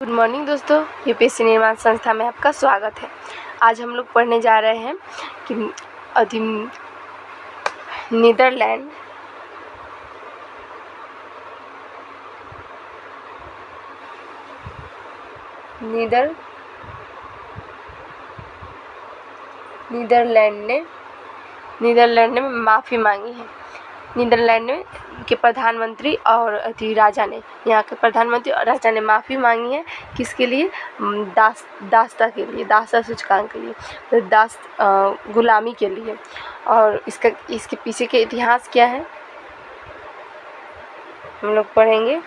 Good morning दोस्तों, UPSC निर्माण संस्था में आपका स्वागत है। आज हम लोग पढ़ने जा रहे हैं कि नीदरलैंड नीदरलैंड ने माफ़ी मांगी है। नीदरलैंड के प्रधानमंत्री और राजा ने, यहाँ के प्रधानमंत्री और राजा ने माफ़ी मांगी है। किसके लिए? दासता के लिए, दासता सूचकांक के लिए, तो गुलामी के लिए। और इसके पीछे के इतिहास क्या है हम लोग पढ़ेंगे।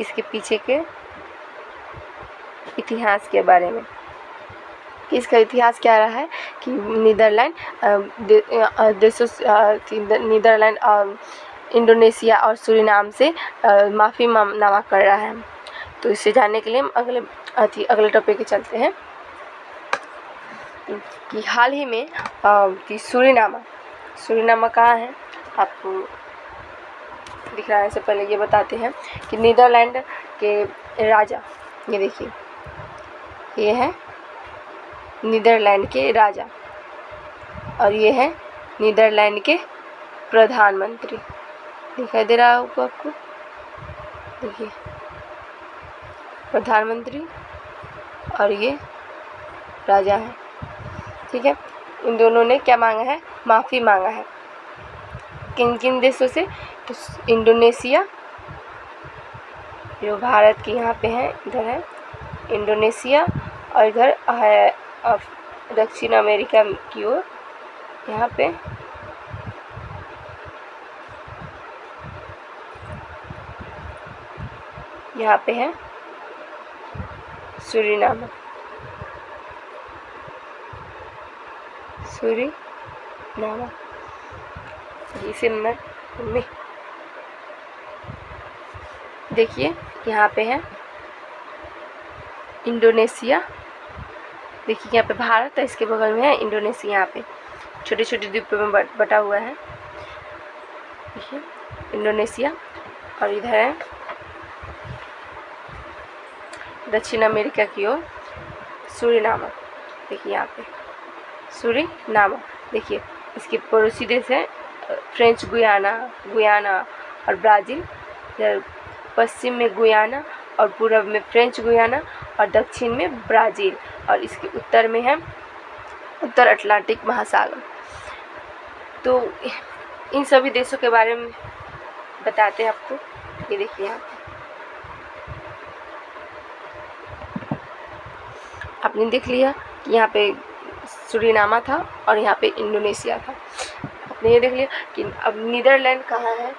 इसके पीछे के इतिहास के बारे में कि इसका इतिहास क्या रहा है कि नीदरलैंड और इंडोनेशिया और सूरीनाम से माफ़ीनामा कर रहा है। तो इसे जानने के लिए हम अगले टॉपिक पे चलते हैं कि हाल ही में कि सूरीनामा कहाँ है, आपको दिखलाने से पहले ये बताते हैं कि नीदरलैंड के राजा, ये देखिए, ये है नीदरलैंड के राजा और ये है नीदरलैंड के प्रधानमंत्री। दिखाई दे रहा होगा आपको, देखिए, प्रधानमंत्री और ये राजा है। ठीक है, इन दोनों ने क्या मांगा है? माफ़ी मांगा है। किन किन देशों से? तो इंडोनेशिया, जो भारत के यहाँ पे है, इधर है इंडोनेशिया, और इधर है दक्षिण अमेरिका की ओर, यहाँ पे है सूरीनाम। इसे में देखिए, यहाँ पे है इंडोनेशिया। देखिए, यहाँ पे भारत है, इसके बगल में है इंडोनेशिया। यहाँ पे छोटे छोटे द्वीपों में बटा हुआ है, देखिए इंडोनेशिया। और इधर है दक्षिण अमेरिका की ओर सूरीनाम। देखिए यहाँ पे सूरीनाम। देखिए, इसके पड़ोसी देश है फ्रेंच गुयाना और ब्राज़ील। पश्चिम में गुयाना और पूर्व में फ्रेंच गुयाना और दक्षिण में ब्राज़ील, और इसके उत्तर में है उत्तर अटलांटिक महासागर। तो इन सभी देशों के बारे में बताते हैं आपको। ये देखिए, यहाँ आपने देख लिया कि यहाँ पे सूरीनामा था और यहाँ पे इंडोनेशिया था। आपने ये देख लिया कि अब नीदरलैंड कहाँ है,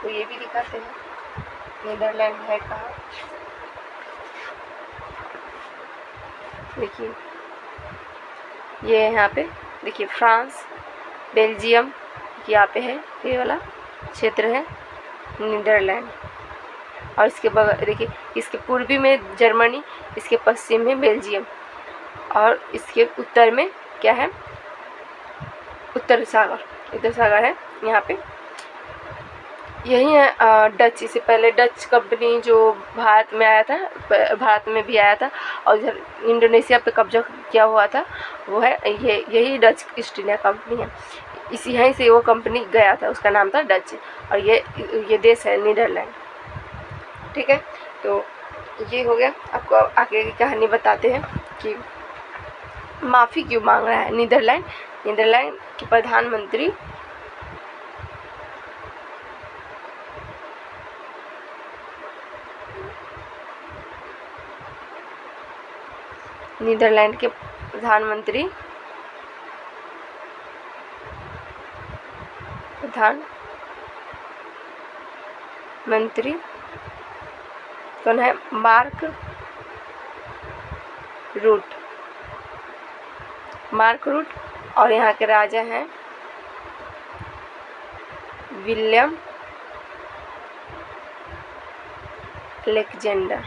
तो ये भी दिखाते हैं नीदरलैंड है कहाँ। देखिए, ये है यहाँ पे, देखिए फ्रांस, बेल्जियम यहाँ पे है, ये वाला क्षेत्र है नीदरलैंड। और इसके बगल देखिए, इसके पूर्वी में जर्मनी, इसके पश्चिम में बेल्जियम, और इसके उत्तर में क्या है? उत्तर सागर है यहाँ पे। यही है डच। इससे पहले डच कंपनी जो भारत में भी आया था और इधर इंडोनेशिया पे कब्जा किया हुआ था, वो है यही डच ईस्ट इंडिया कंपनी है। यहीं से वो कंपनी गया था, उसका नाम था डच। और ये देश है नीदरलैंड। ठीक है, तो ये हो गया। आपको आगे की कहानी बताते हैं कि माफ़ी क्यों मांग रहा है नीदरलैंड के प्रधानमंत्री कौन है? Mark Rutte. और यहाँ के राजा हैं विलियम अलेक्जेंडर।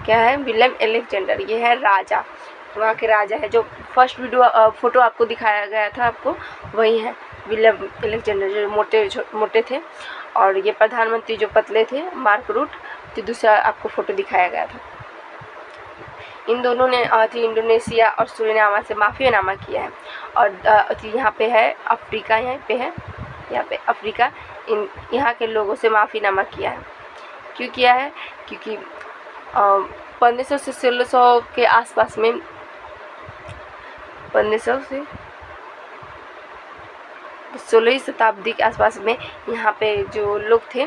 क्या है? विलियम अलेक्जेंडर, ये है राजा। वहाँ के राजा है। जो फर्स्ट वीडियो फ़ोटो आपको दिखाया गया था आपको वही है, विलियम अलेक्जेंडर, जो मोटे थे, और ये प्रधानमंत्री जो पतले थे, मार्क रूट, जो दूसरा आपको फ़ोटो दिखाया गया था। इन दोनों ने इंडोनेशिया और सूरीनामा से माफ़ीनामा किया है। और यहाँ पे है अफ्रीका, यहाँ पे अफ्रीका, यहाँ के लोगों से माफ़ीनामा किया है। क्यों किया है? क्योंकि 1500 से 1600 के आसपास में, 1500 से 16वीं शताब्दी के आसपास में यहाँ पे जो लोग थे,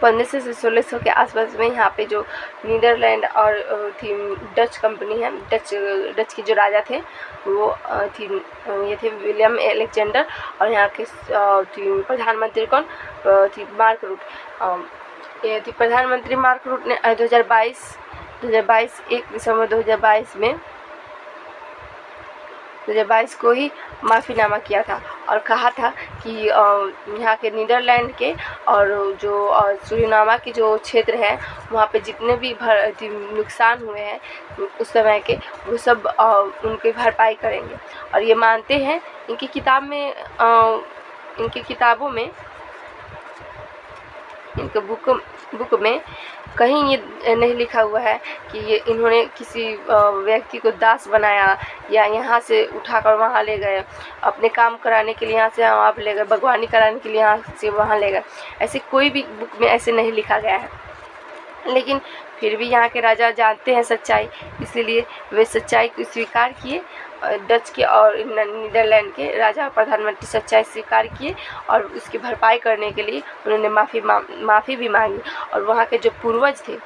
1500 से 1600 के आसपास में यहाँ पे जो नीदरलैंड और थी डच कंपनी है, डच के जो राजा थे वो ये थे विलियम अलेक्जेंडर, और यहाँ के प्रधानमंत्री कौन थी? Mark Rutte. ये थी प्रधानमंत्री मार्क रूट ने 2022 1 दिसंबर 2022 को ही माफ़ीनामा किया था और कहा था कि यहाँ के नीदरलैंड के और जो सूरीनामा के जो क्षेत्र है वहाँ पे जितने भी नुकसान हुए हैं उस समय के, वो सब उनकी भरपाई करेंगे। और ये मानते हैं, इनकी किताबों में, इनके बुक में कहीं ये नहीं लिखा हुआ है कि ये इन्होंने किसी व्यक्ति को दास बनाया या यहाँ से उठाकर वहाँ ले गए, अपने काम कराने के लिए यहाँ से वहाँ ले गए, बागवानी कराने के लिए यहाँ से वहाँ ले गए। ऐसे कोई भी बुक में ऐसे नहीं लिखा गया है। लेकिन फिर भी यहाँ के राजा जानते हैं सच्चाई, इसीलिए वे सच्चाई को स्वीकार किए। डच के और नीदरलैंड के राजा और प्रधानमंत्री सच्चाई स्वीकार किए और उसकी भरपाई करने के लिए उन्होंने माफ़ी भी मांगी। और वहाँ के जो पूर्वज थे,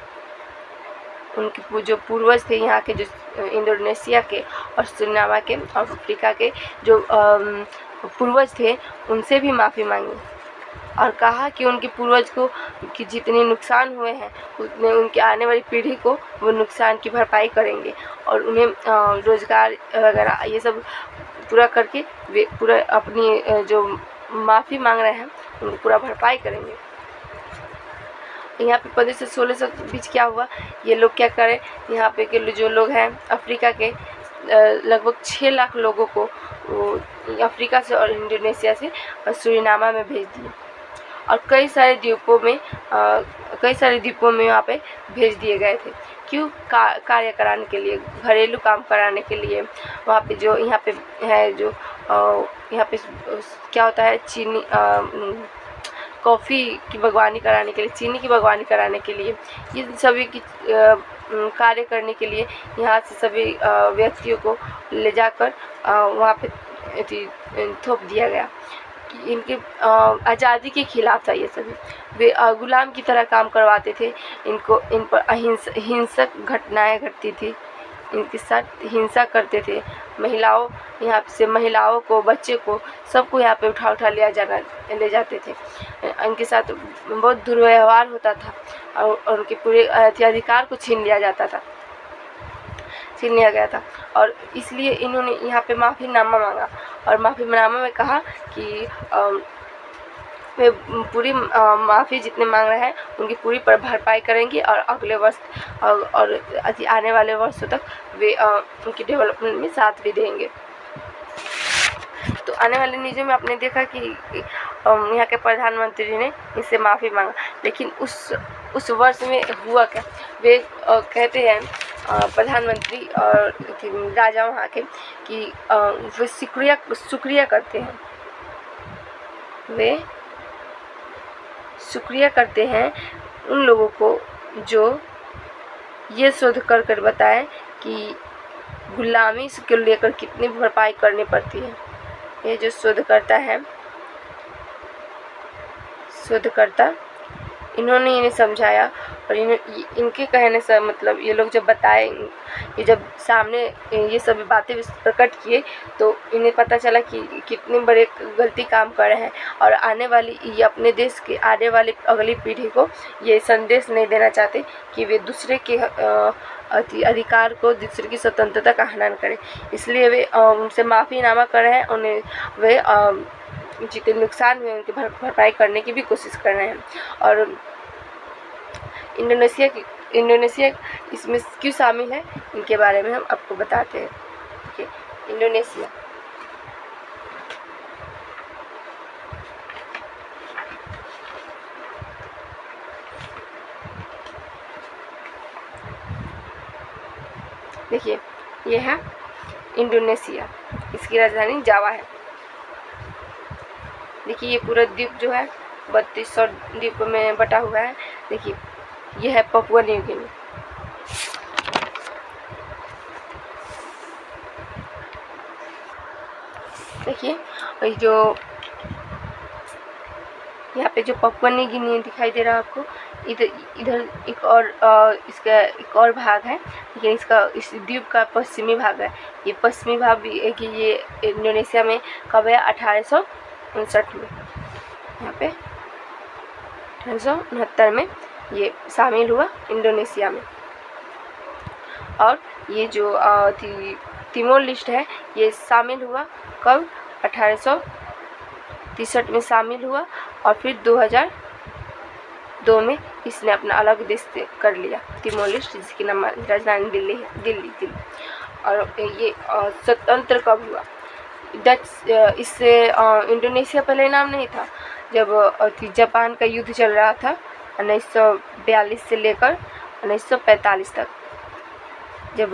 उनके जो पूर्वज थे यहाँ के, जो इंडोनेशिया के और सूरीनामा के और अफ्रीका के जो पूर्वज थे, उनसे भी माफ़ी मांगी और कहा कि उनके पूर्वज को कि जितने नुकसान हुए हैं उतने उनके आने वाली पीढ़ी को वो नुकसान की भरपाई करेंगे और उन्हें रोज़गार वगैरह ये सब पूरा करके वे पूरा अपनी जो माफ़ी मांग रहे हैं उनको पूरा भरपाई करेंगे। यहाँ पे 1500 से 1600 के बीच क्या हुआ, ये लोग क्या करें, यहाँ पे के जो लोग हैं अफ्रीका के लगभग 6 लाख लोगों को अफ्रीका से और इंडोनेशिया से सूरीनामा में भेज दिए और कई सारे द्वीपों में यहाँ पे भेज दिए गए थे। क्यों? कार्य कराने के लिए, घरेलू काम कराने के लिए। वहाँ पे जो यहाँ पे है, जो यहाँ पे क्या होता है, चीनी कॉफ़ी की बागवानी कराने के लिए, चीनी की बागवानी कराने के लिए, ये सभी की कार्य करने के लिए यहाँ से सभी व्यक्तियों को ले जाकर वहाँ पे थोप दिया गया। इनके आज़ादी के खिलाफ था ये सभी। वे गुलाम की तरह काम करवाते थे, इन पर हिंसक घटनाएं घटती थी, इनके साथ हिंसा करते थे। यहाँ से महिलाओं को, बच्चे को, सबको यहाँ पे उठा ले जाते थे। इनके साथ बहुत दुर्व्यवहार होता था और उनके पूरे अधिकार को छीन लिया गया था। और इसलिए इन्होंने यहाँ पे माफ़ीनामा मांगा और माफ़ीनामा में कहा कि वे पूरी माफ़ी जितने मांग रहे हैं उनकी पूरी भरपाई करेंगे और अगले वर्ष और आने वाले वर्षों तक वे उनकी डेवलपमेंट में साथ भी देंगे। तो आने वाले न्यूज़ में आपने देखा कि यहाँ के प्रधानमंत्री ने इससे माफ़ी मांगा, लेकिन उस वर्ष में हुआ क्या, वे कहते हैं प्रधानमंत्री और राजा वहाँ के कि वे शुक्रिया करते हैं, वे शुक्रिया करते हैं उन लोगों को जो ये शोध कर बताएं कि गुलामी को लेकर कितनी भरपाई करनी पड़ती है। ये जो शोधकर्ता इन्होंने इन्हें समझाया और इनके कहने से मतलब ये लोग जब बताए, ये जब सामने ये सभी बातें प्रकट किए तो इन्हें पता चला कि कितने बड़े गलती काम कर रहे हैं और आने वाली ये अपने देश के आने वाली अगली पीढ़ी को ये संदेश नहीं देना चाहते कि वे दूसरे के अधिकार को, दूसरे की स्वतंत्रता का हनन करें। इसलिए वे उनसे माफ़ीनामा कर रहे हैं, उन्हें वे जितने नुकसान हुए उनकी भरपाई करने की भी कोशिश कर रहे हैं। और इंडोनेशिया की इंडोनेशिया इसमें क्यों शामिल है, इनके बारे में हम आपको बताते हैं। ठीक है, इंडोनेशिया देखिए, ये है इंडोनेशिया, इसकी राजधानी जावा है। देखिए, ये पूरा द्वीप जो है 3200 द्वीप में बटा हुआ है। देखिए, ये है पपुआ न्यू गिनी। देखिए, और जो यहाँ पे जो पपुआ न्यू गिनी दिखाई दे रहा है आपको, इधर एक और इसका एक और भाग है, लेकिन इसका इस द्वीप का पश्चिमी भाग है। ये पश्चिमी भाग भी है कि ये इंडोनेशिया में कब है, 1859 में, यहाँ पे 1869 में ये शामिल हुआ इंडोनेशिया में। और ये जो तिमोर लिस्ट है, ये शामिल हुआ कब, 1863 में शामिल हुआ, और फिर 2002 में इसने अपना अलग देश कर लिया, तिमोर लिस्ट, जिसकी नाम राजधानी दिल्ली है, दिल्ली। और ये स्वतंत्र कब हुआ, डच इससे इंडोनेशिया पहले नाम नहीं था। जब जापान का युद्ध चल रहा था 1942 से लेकर 1945 तक, जब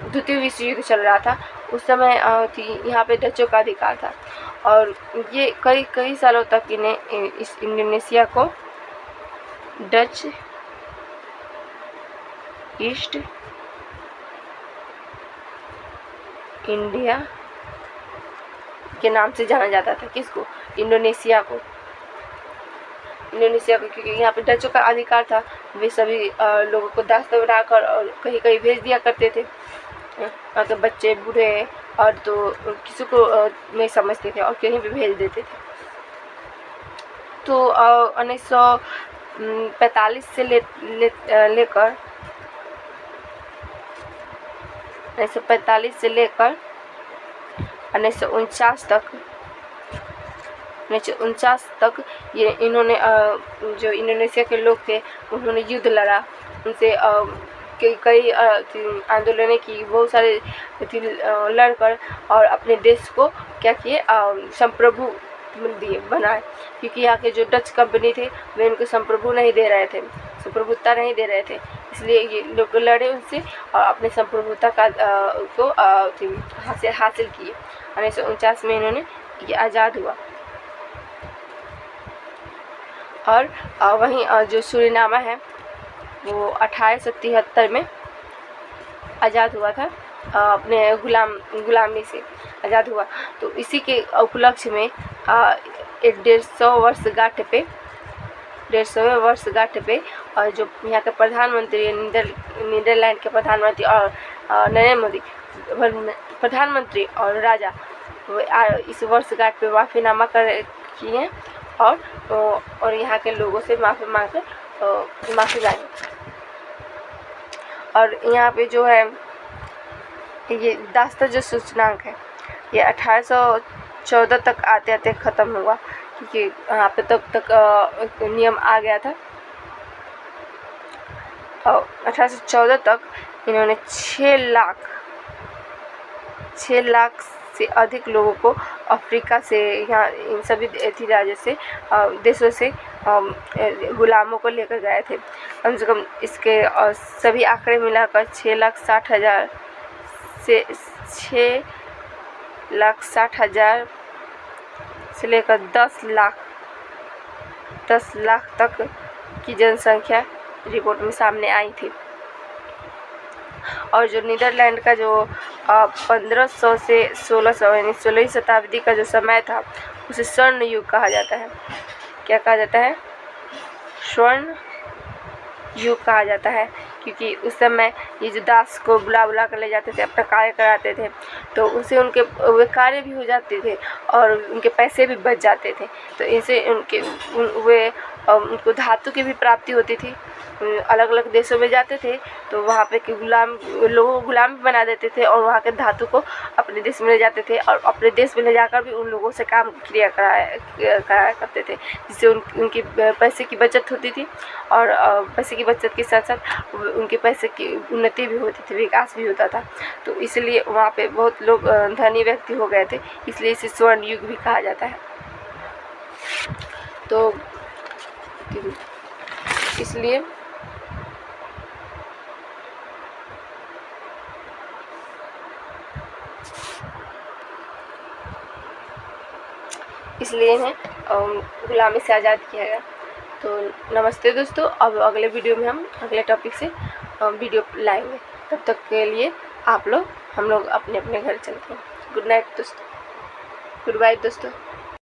द्वितीय विश्व युद्ध चल रहा था, उस समय यहाँ पे डचों का अधिकार था। और ये कई सालों तक इन्हें इस इंडोनेशिया को डच ईस्ट इंडिया के नाम से जाना जाता था। किसको, इंडोनेशिया को, क्योंकि यहाँ पे डचों का अधिकार था। वे सभी लोगों को दास्तां बनाकर और कहीं कहीं भेज दिया करते थे। वहाँ के बच्चे, बूढ़े, और तो किसी को नहीं समझते थे और कहीं भी भेज देते थे। तो 1945 से लेकर 1945 से लेकर 1949 तक ये इन्होंने जो इंडोनेशिया के लोग थे, उन्होंने युद्ध लड़ा, उनसे कई आंदोलनें की, बहुत सारे लड़कर और अपने देश को क्या किए, संप्रभु बनाए। क्योंकि यहाँ के जो डच कंपनी थे, वे उनको संप्रभु नहीं दे रहे थे, संप्रभुता नहीं दे रहे थे, इसलिए ये लोग लड़े उनसे और अपने संप्रभुता का को हासिल किए। 1949 में इन्होंने ये आज़ाद हुआ। और वहीं जो सूरीनामा है, वो 1873 में आज़ाद हुआ था, अपने गुलामी से आज़ाद हुआ। तो इसी के उपलक्ष्य में 150 वर्षगांठ पे 150वें वर्षगांठ पे और जो यहाँ के प्रधानमंत्री, नीदरलैंड के प्रधानमंत्री और नरेंद्र मोदी प्रधानमंत्री और राजा इस वर्षगांठ पे माफ़ीनामा किए हैं और यहाँ के लोगों से माफ़ी मांगकर माफ़ी मांगी। और यहाँ पे जो है ये दास्ता जो सूचनांक है, ये 1814 तक आते ख़त्म हुआ, क्योंकि यहाँ पे तक नियम आ गया था। और 1814 तक इन्होंने 6 लाख से अधिक लोगों को अफ्रीका से, यहाँ इन सभी राज्यों से, देशों से गुलामों को लेकर गए थे। कम से कम इसके सभी आंकड़े मिलाकर 6,60,000 से 6,60,000 से लेकर 10 लाख तक की जनसंख्या रिपोर्ट में सामने आई थी। और जो नीदरलैंड का जो 1500 से 1600 यानी 16वीं शताब्दी का जो समय था, उसे स्वर्ण युग कहा जाता है। क्या कहा जाता है? स्वर्ण युग कहा जाता है, क्योंकि उस समय ये जो दास को बुला कर ले जाते थे, अपना कार्य कराते थे, तो उनसे उनके वे कार्य भी हो जाते थे और उनके पैसे भी बच जाते थे। तो इनसे उनको धातु की भी प्राप्ति होती थी अलग अलग देशों में जाते थे तो वहाँ पे कि लोगों को गुलाम बना देते थे और वहाँ के धातु को अपने देश में ले जाते थे और अपने देश में ले जाकर भी उन लोगों से काम क्रिया कराया करते थे, जिससे उनकी पैसे की बचत होती थी और पैसे की बचत के साथ साथ उनके पैसे की उन्नति भी होती थी, विकास भी होता था। तो इसलिए वहाँ पे बहुत लोग धनी व्यक्ति हो गए थे, इसलिए इसे स्वर्ण युग भी कहा जाता है। तो इसलिए इन्हें गुलामी से आज़ाद किया गया। तो नमस्ते दोस्तों, अब अगले वीडियो में हम अगले टॉपिक से वीडियो लाएंगे। तब तक के लिए हम लोग अपने अपने घर चलते हैं। गुड नाइट दोस्तों, गुड बाय दोस्तों।